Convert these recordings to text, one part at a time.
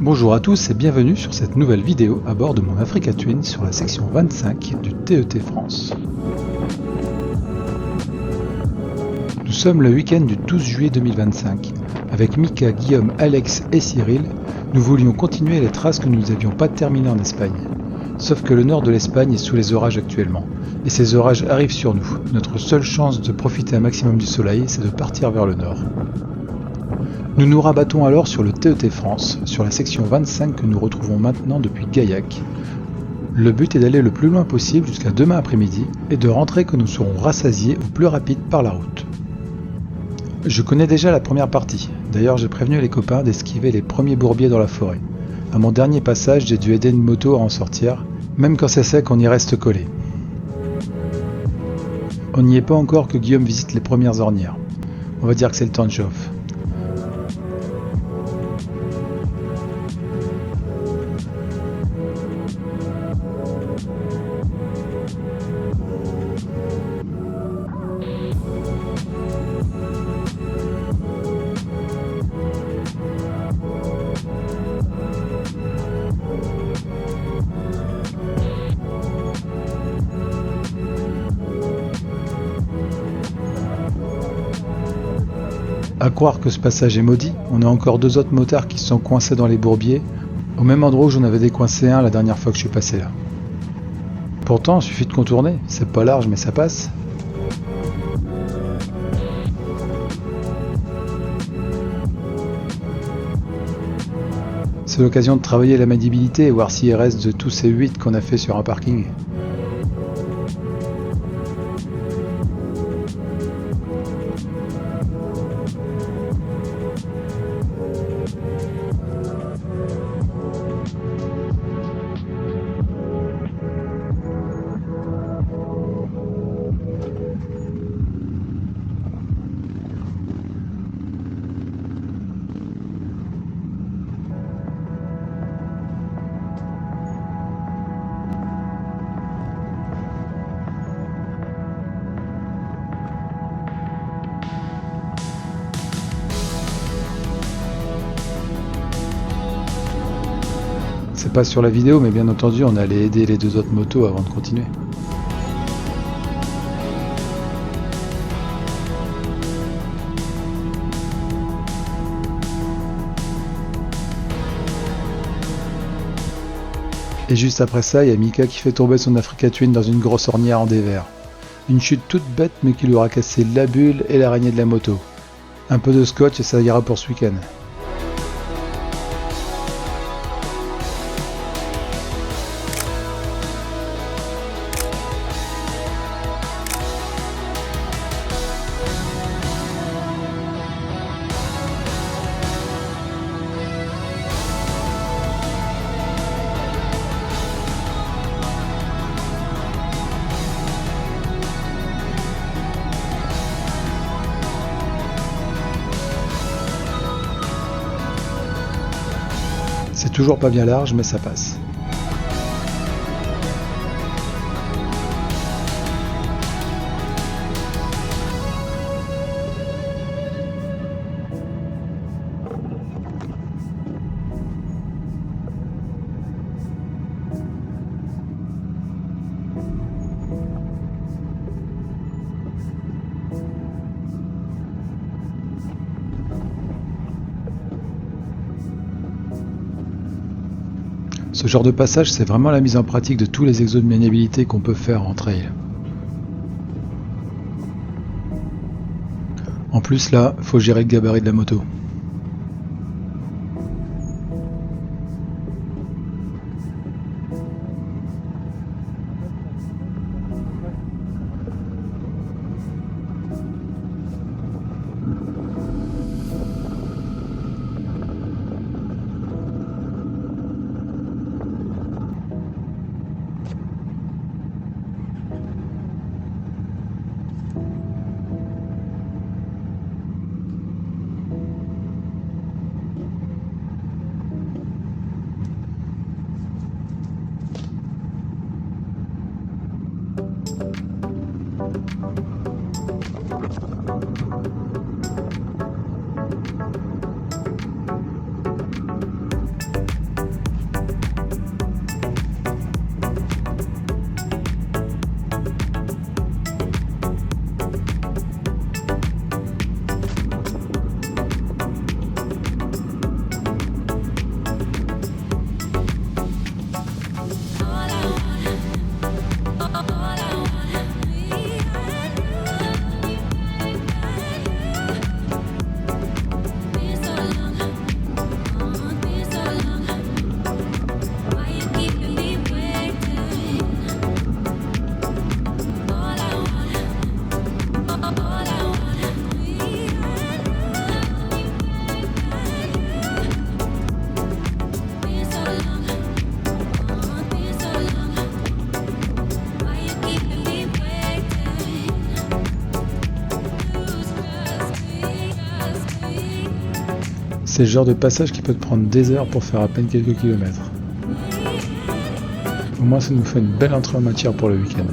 Bonjour à tous et bienvenue sur cette nouvelle vidéo à bord de mon Africa Twin sur la section 25 du TET France. Nous sommes le week-end du 12 juillet 2025. Avec Mika, Guillaume, Alex et Cyril, nous voulions continuer les traces que nous n'avions pas terminées en Espagne. Sauf que le nord de l'Espagne est sous les orages actuellement, et ces orages arrivent sur nous. Notre seule chance de profiter un maximum du soleil, c'est de partir vers le nord. Nous nous rabattons alors sur le TET France, sur la section 25 que nous retrouvons maintenant depuis Gaillac. Le but est d'aller le plus loin possible jusqu'à demain après-midi et de rentrer quand nous serons rassasiés au plus rapide par la route. Je connais déjà la première partie, d'ailleurs j'ai prévenu les copains d'esquiver les premiers bourbiers dans la forêt. À mon dernier passage, j'ai dû aider une moto à en sortir, même quand c'est sec on y reste collé. On n'y est pas encore que Guillaume visite les premières ornières. On va dire que c'est le temps de chauffe. À croire que ce passage est maudit, on a encore deux autres motards qui se sont coincés dans les bourbiers, au même endroit où j'en avais décoincé un la dernière fois que je suis passé là. Pourtant, il suffit de contourner, c'est pas large mais ça passe. C'est l'occasion de travailler la maniabilité et voir s'il reste de tous ces 8 qu'on a fait sur un parking. C'est pas sur la vidéo, mais bien entendu, on allait aider les deux autres motos avant de continuer. Et juste après ça, il y a Mika qui fait tomber son Africa Twin dans une grosse ornière en dévers. Une chute toute bête mais qui lui aura cassé la bulle et l'araignée de la moto. Un peu de scotch et ça ira pour ce week-end. C'est toujours pas bien large mais ça passe. Ce genre de passage, c'est vraiment la mise en pratique de tous les exos de maniabilité qu'on peut faire en trail. En plus là, faut gérer le gabarit de la moto. C'est le genre de passage qui peut te prendre des heures pour faire à peine quelques kilomètres. Au moins ça nous fait une belle entrée en matière pour le week-end.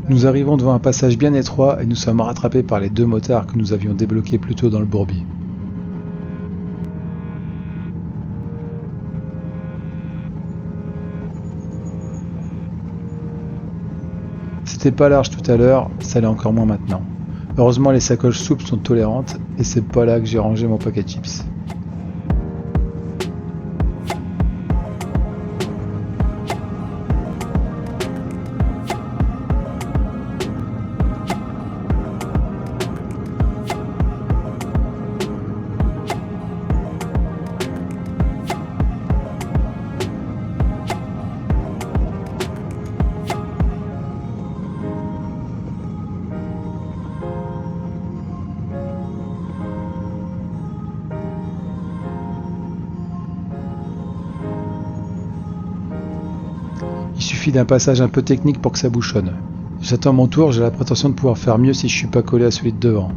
Nous arrivons devant un passage bien étroit et nous sommes rattrapés par les 2 motards que nous avions débloqués plus tôt dans le bourbier. C'était pas large tout à l'heure, ça l'est encore moins maintenant. Heureusement les sacoches souples sont tolérantes et c'est pas là que j'ai rangé mon paquet de chips. Il suffit d'un passage un peu technique pour que ça bouchonne. J'attends mon tour, j'ai la prétention de pouvoir faire mieux si je suis pas collé à celui de devant.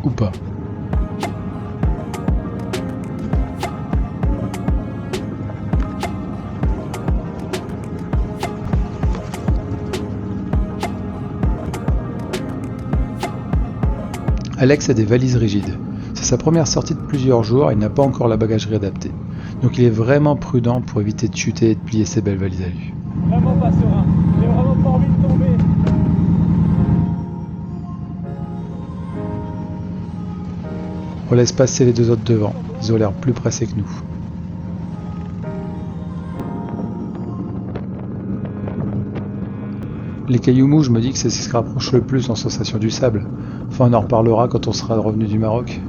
Ou pas. Alex a des valises rigides. C'est sa première sortie de plusieurs jours et il n'a pas encore la bagagerie adaptée. Donc il est vraiment prudent pour éviter de chuter et de plier ses belles valises à lui. Vraiment pas serein, j'ai vraiment pas envie de tomber. On laisse passer les 2 autres devant, ils ont l'air plus pressés que nous. Les cailloux mous, je me dis que c'est ce qui se rapproche le plus en sensation du sable. Enfin, on en reparlera quand on sera revenu du Maroc.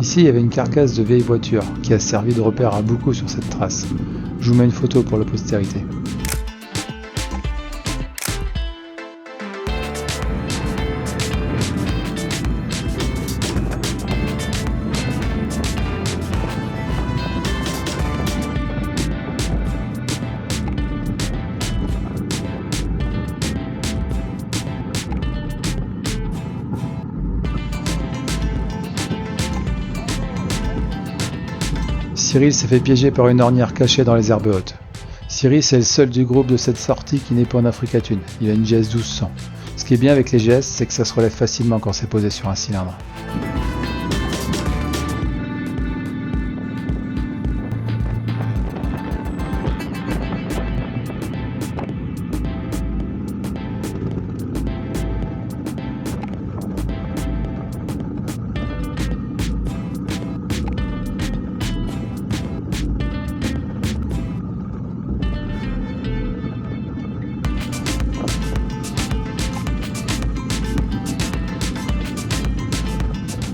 Ici, il y avait une carcasse de vieille voiture qui a servi de repère à beaucoup sur cette trace. Je vous mets une photo pour la postérité. Cyril s'est fait piéger par une ornière cachée dans les herbes hautes. Cyril, c'est le seul du groupe de cette sortie qui n'est pas en Africa Twin. Il a une GS 1200. Ce qui est bien avec les GS, c'est que ça se relève facilement quand c'est posé sur un cylindre.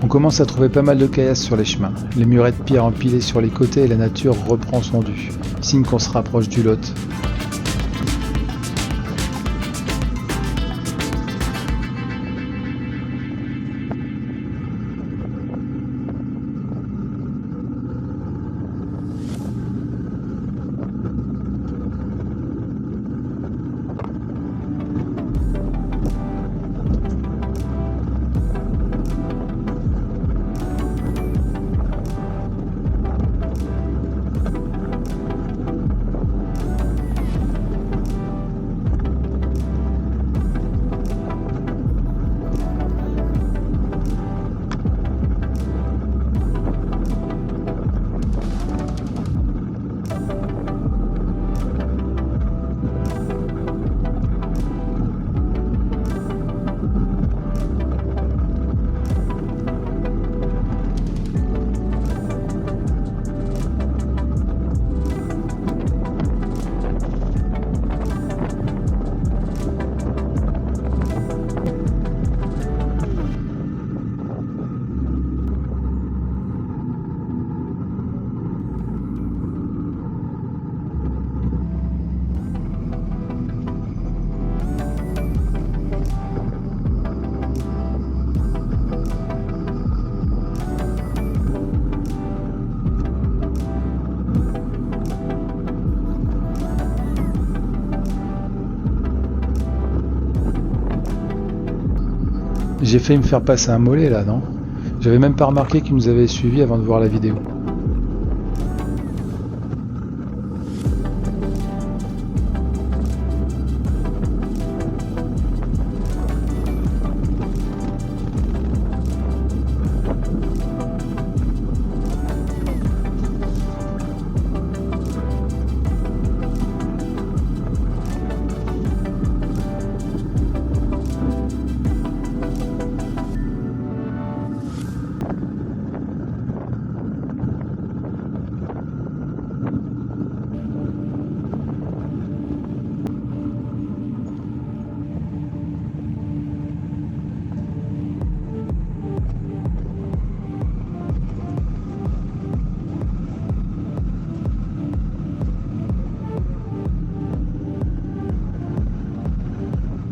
On commence à trouver pas mal de caillasses sur les chemins, les murets de pierre empilés sur les côtés et la nature reprend son dû, signe qu'on se rapproche du Lot. J'ai failli me faire passer un mollet là, non? J'avais même pas remarqué qu'il nous avait suivis avant de voir la vidéo.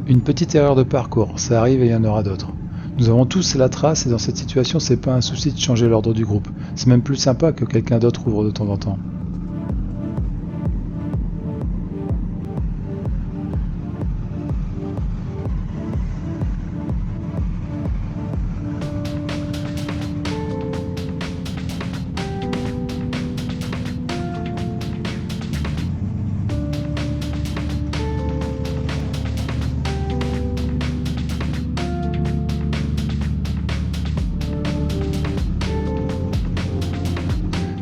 Une petite erreur de parcours, ça arrive et il y en aura d'autres. Nous avons tous la trace et dans cette situation, c'est pas un souci de changer l'ordre du groupe. C'est même plus sympa que quelqu'un d'autre ouvre de temps en temps.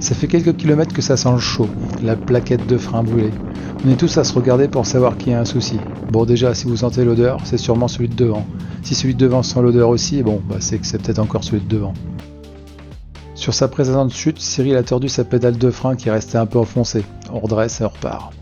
Ça fait quelques kilomètres que ça sent le chaud, la plaquette de frein brûlée. On est tous à se regarder pour savoir qu'il y a un souci. Bon déjà, si vous sentez l'odeur, c'est sûrement celui de devant. Si celui de devant sent l'odeur aussi, bon, c'est que c'est peut-être encore celui de devant. Sur sa précédente chute, Cyril a tordu sa pédale de frein qui restait un peu enfoncée. On redresse et on repart.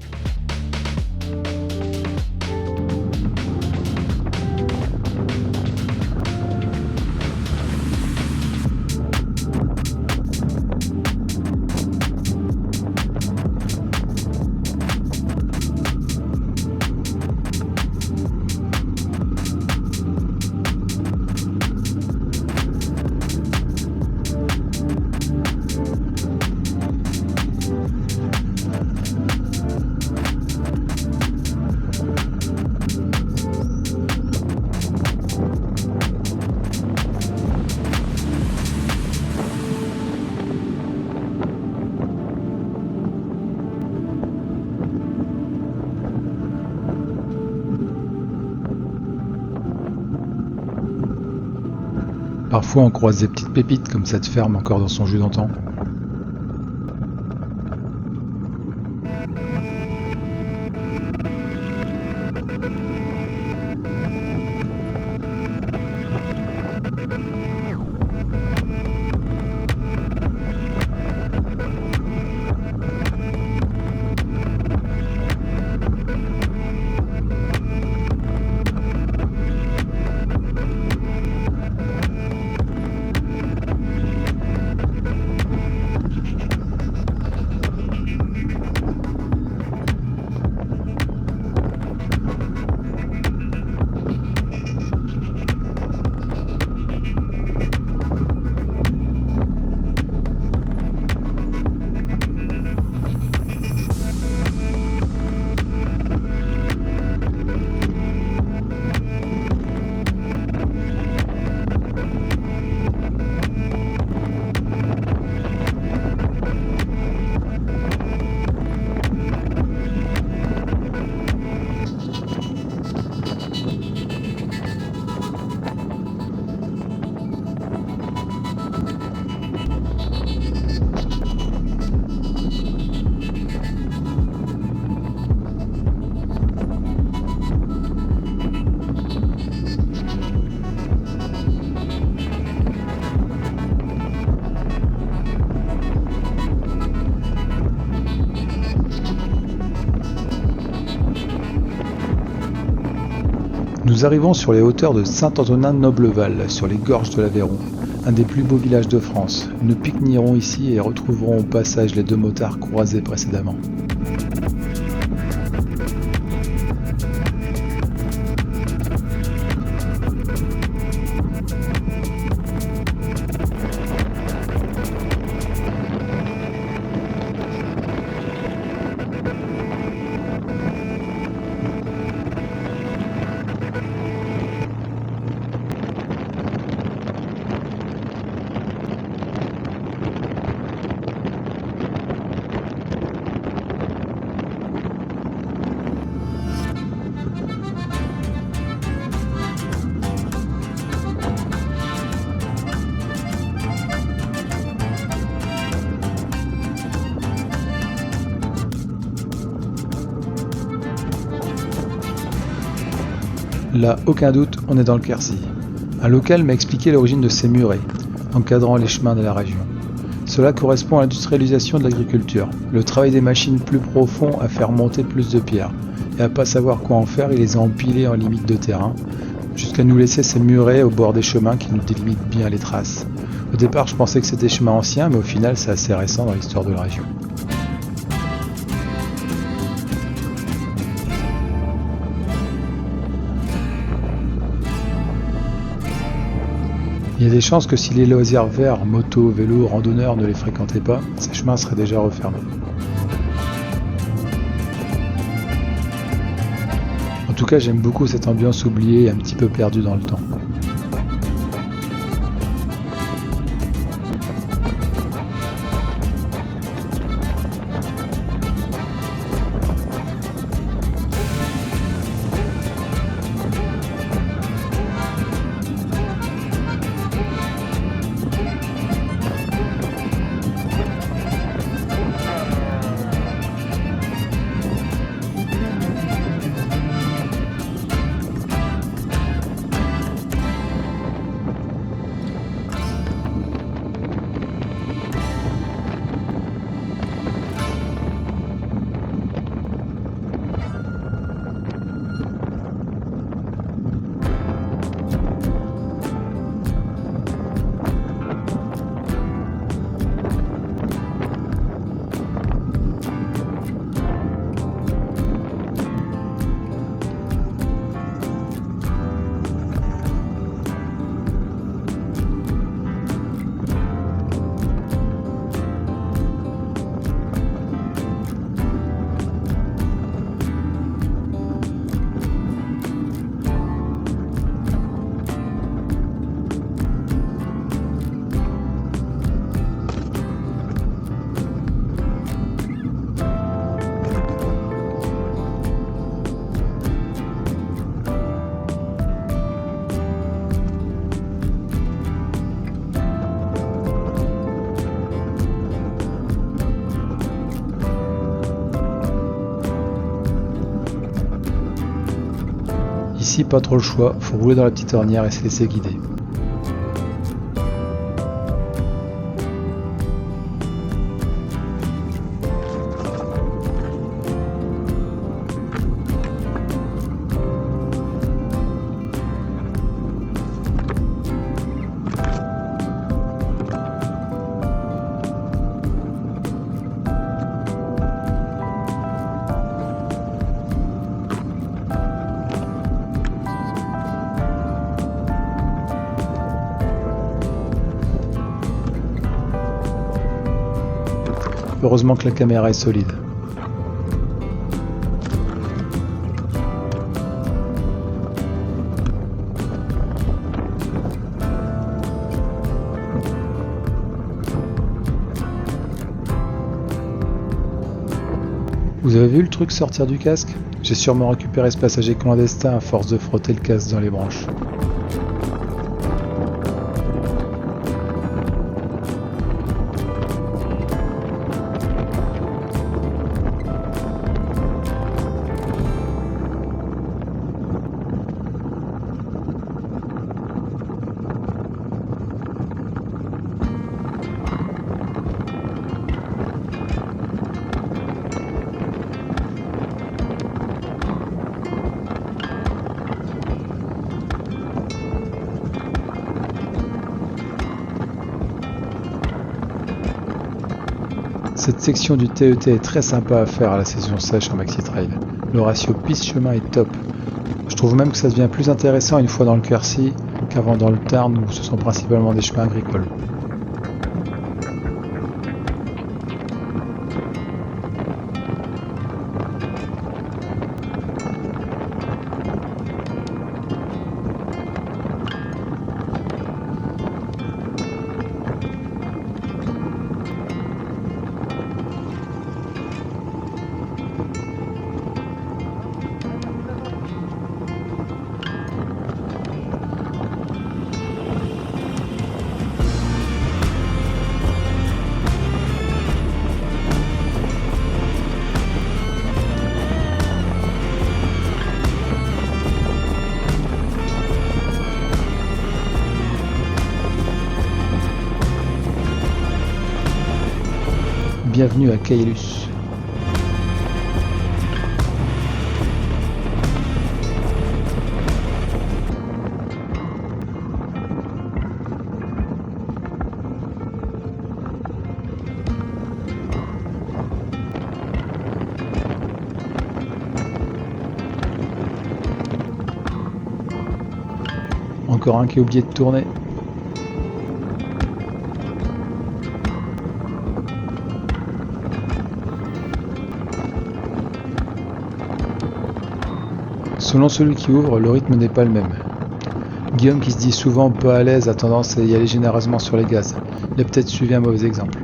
Parfois on croise des petites pépites comme cette ferme encore dans son jus d'antan. Nous arrivons sur les hauteurs de Saint-Antonin-Nobleval, sur les gorges de l'Aveyron, un des plus beaux villages de France. Nous pique-nierons ici et retrouverons au passage les deux motards croisés précédemment. Là, aucun doute, on est dans le Quercy. Un local m'a expliqué l'origine de ces murets, encadrant les chemins de la région. Cela correspond à l'industrialisation de l'agriculture, le travail des machines plus profond à faire monter plus de pierres, et à pas savoir quoi en faire, il les a empilés en limite de terrain, jusqu'à nous laisser ces murets au bord des chemins qui nous délimitent bien les traces. Au départ, je pensais que c'était des chemins anciens, mais au final, c'est assez récent dans l'histoire de la région. Il y a des chances que si les loisirs verts, moto, vélo, randonneurs ne les fréquentaient pas, ces chemins seraient déjà refermés. En tout cas, j'aime beaucoup cette ambiance oubliée et un petit peu perdue dans le temps. Ici, pas trop le choix, faut rouler dans la petite ornière et se laisser guider. Heureusement que la caméra est solide. Vous avez vu le truc sortir du casque? J'ai sûrement récupéré ce passager clandestin à force de frotter le casque dans les branches. Cette section du TET est très sympa à faire à la saison sèche en maxi-trail. Le ratio piste-chemin est top. Je trouve même que ça devient plus intéressant une fois dans le Quercy qu'avant dans le Tarn où ce sont principalement des chemins agricoles. Bienvenue à Caylus. Encore un qui a oublié de tourner. Selon celui qui ouvre, le rythme n'est pas le même. Guillaume, qui se dit souvent peu à l'aise, a tendance à y aller généreusement sur les gaz. Il a peut-être suivi un mauvais exemple.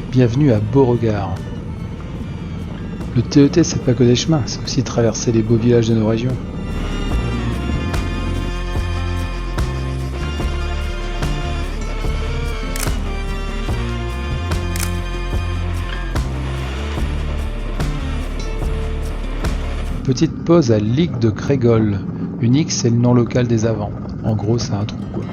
Bienvenue à Beauregard. Le TET, c'est pas que des chemins, c'est aussi traverser les beaux villages de nos régions. Petite pause à Ligue de Crégol. Une X, c'est le nom local des avants. En gros, c'est un trou, quoi.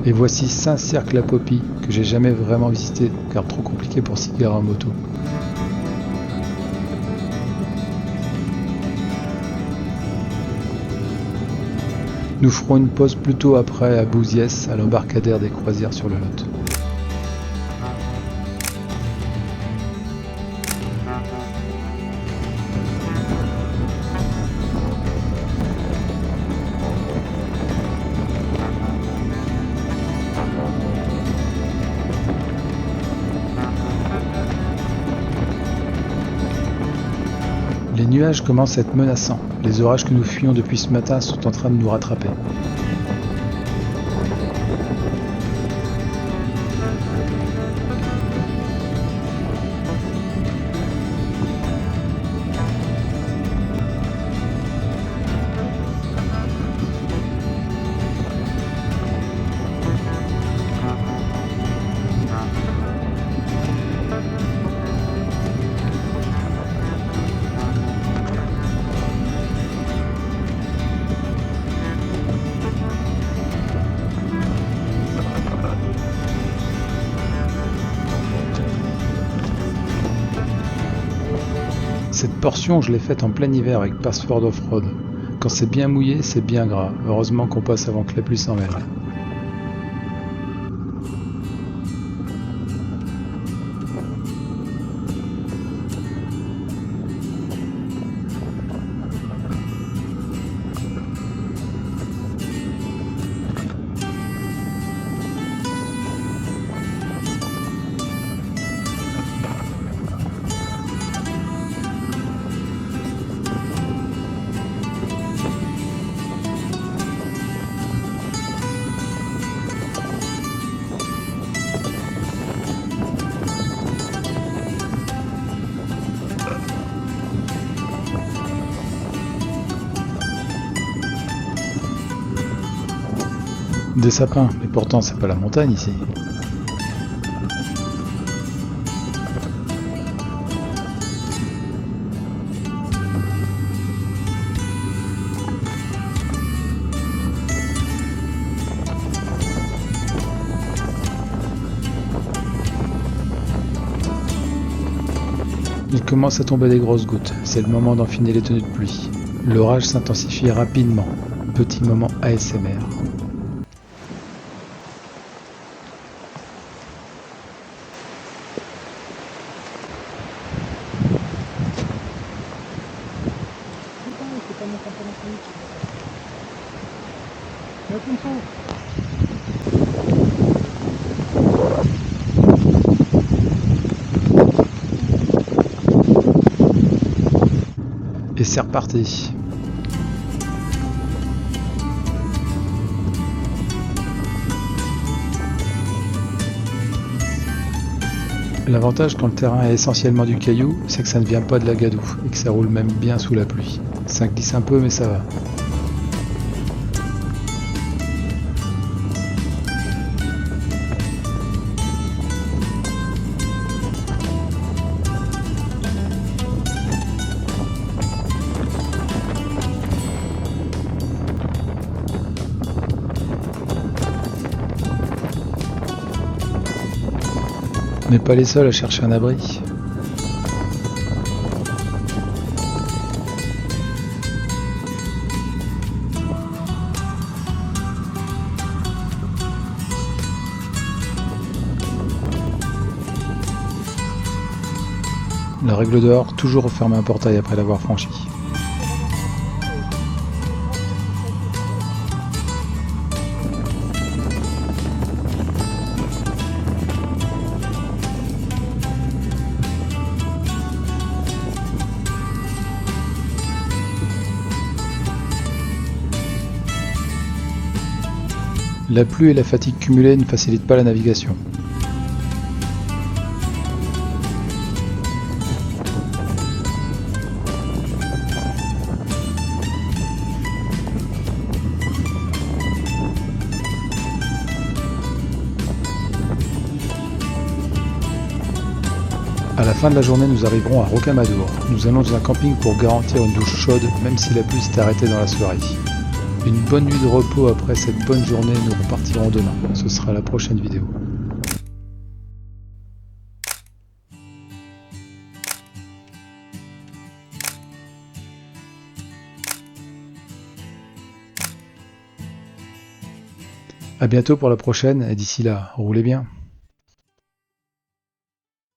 Et voici Saint-Cercle-la-Popie, que j'ai jamais vraiment visité, car trop compliqué pour s'y garer en moto. Nous ferons une pause plutôt après à Bouziès, à l'embarcadère des croisières sur le Lot. Les nuages commencent à être menaçants. Les orages que nous fuyons depuis ce matin sont en train de nous rattraper. Cette portion, je l'ai faite en plein hiver avec Password Off-Road. Quand c'est bien mouillé, c'est bien gras. Heureusement qu'on passe avant que la pluie s'en mêle. Des sapins, mais pourtant c'est pas la montagne ici. Il commence à tomber des grosses gouttes, c'est le moment d'enfiler les tenues de pluie. L'orage s'intensifie rapidement. Petit moment ASMR. Et c'est reparti. L'avantage quand le terrain est essentiellement du caillou, c'est que ça ne vient pas de la gadoue et que ça roule même bien sous la pluie. Ça glisse un peu mais ça va. On n'est pas les seuls à chercher un abri. La règle dehors, toujours refermer un portail après l'avoir franchi. La pluie et la fatigue cumulée ne facilitent pas la navigation. À la fin de la journée, nous arriverons à Rocamadour. Nous allons dans un camping pour garantir une douche chaude, même si la pluie s'est arrêtée dans la soirée. Une bonne nuit de repos après cette bonne journée, nous repartirons demain. Ce sera la prochaine vidéo. A bientôt pour la prochaine, et d'ici là, roulez bien.